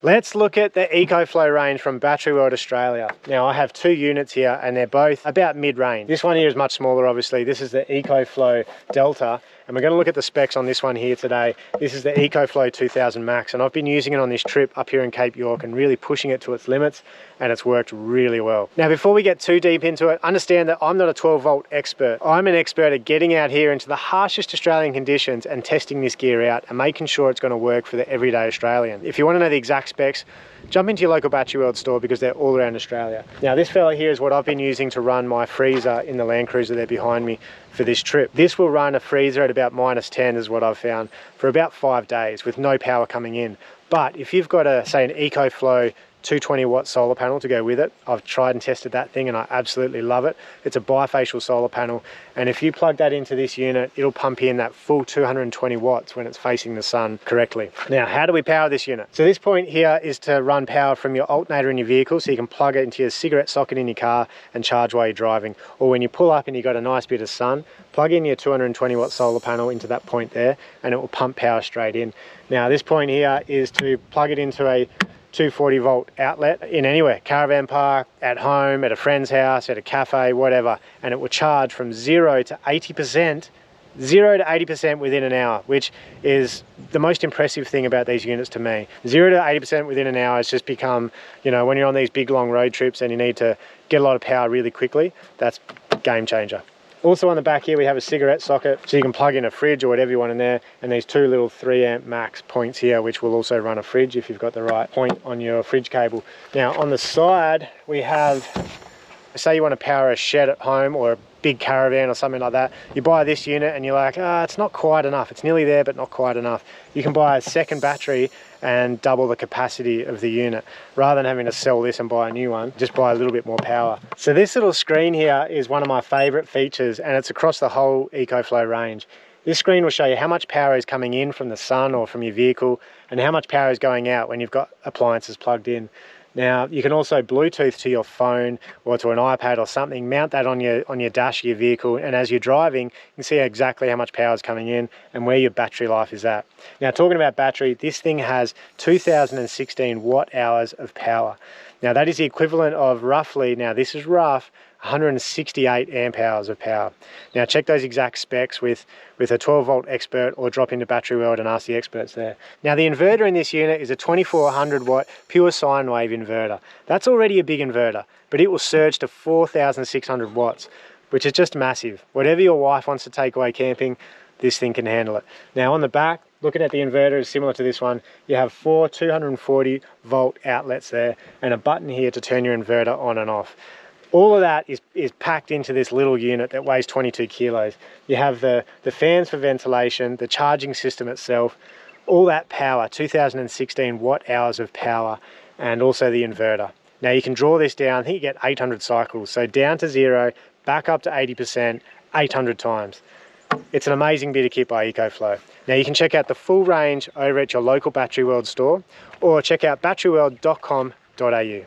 Let's look at the Ecoflow range from Battery World Australia. Now I have two units here and they're both about mid-range. This one here is much smaller obviously. This is the Ecoflow Delta and we're going to look at the specs on this one here today. This is the Ecoflow 2000 Max and I've been using it on this trip up here in Cape York and really pushing it to its limits and it's worked really well. Now before we get too deep into it, understand that I'm not a 12 volt expert. I'm an expert at getting out here into the harshest Australian conditions and testing this gear out and making sure it's going to work for the everyday Australian. If you want to know the exact specs, jump into your local Battery World store because they're all around Australia. Now this fella here is what I've been using to run my freezer in the Land Cruiser there behind me for this trip. This will run a freezer at about -10 is what I've found for about 5 days with no power coming in. But if you've got a, say, an Ecoflow 220 watt solar panel to go with it, I've tried and tested that thing and I absolutely love it. It's a bifacial solar panel and if you plug that into this unit, it'll pump in that full 220 watts when it's facing the sun correctly. Now, how do we power this unit? So this point here is to run power from your alternator in your vehicle, so you can plug it into your cigarette socket in your car and charge while you're driving. Or when you pull up and you've got a nice bit of sun, plug in your 220 watt solar panel into that point there and it will pump power straight in. Now this point here is to plug it into a 240 volt outlet in anywhere, caravan park, at home, at a friend's house, at a cafe, whatever, and it will charge from 0 to 80% within an hour, which is the most impressive thing about these units to me. 0 to 80% within an hour has just become, you know, when you're on these big long road trips and you need to get a lot of power really quickly, that's a game changer. Also on the back here we have a cigarette socket, so you can plug in a fridge or whatever you want in there, and these two little 3 amp max points here which will also run a fridge if you've got the right point on your fridge cable. Now on the side we have, say you want to power a shed at home or a big caravan or something like that, you buy this unit and you're like, it's not quite enough, it's nearly there but not quite enough. You can buy a second battery and double the capacity of the unit. Rather than having to sell this and buy a new one, just buy a little bit more power. So this little screen here is one of my favorite features and it's across the whole Ecoflow range. This screen will show you how much power is coming in from the sun or from your vehicle and how much power is going out when you've got appliances plugged in. Now you can also Bluetooth to your phone or to an iPad or something, mount that on your dash of your vehicle, and as you're driving you can see exactly how much power is coming in and where your battery life is at. Now talking about battery, this thing has 2016 watt hours of power. Now that is the equivalent of roughly, now this is rough, 168 amp hours of power. Now check those exact specs with a 12 volt expert or drop into Battery World and ask the experts there. Now the inverter in this unit is a 2400 watt pure sine wave inverter. That's already a big inverter, but it will surge to 4600 watts, which is just massive. Whatever your wife wants to take away camping, this thing can handle it. Now on the back, looking at the inverter is similar to this one. You have 4 240 volt outlets there and a button here to turn your inverter on and off. All of that is packed into this little unit that weighs 22 kilos. You have the fans for ventilation, the charging system itself, all that power, 2016 watt hours of power, and also the inverter. Now you can draw this down, I think you get 800 cycles, so down to 0, back up to 80%, 800 times. It's an amazing bit of kit by Ecoflow. Now you can check out the full range over at your local Battery World store or check out batteryworld.com.au.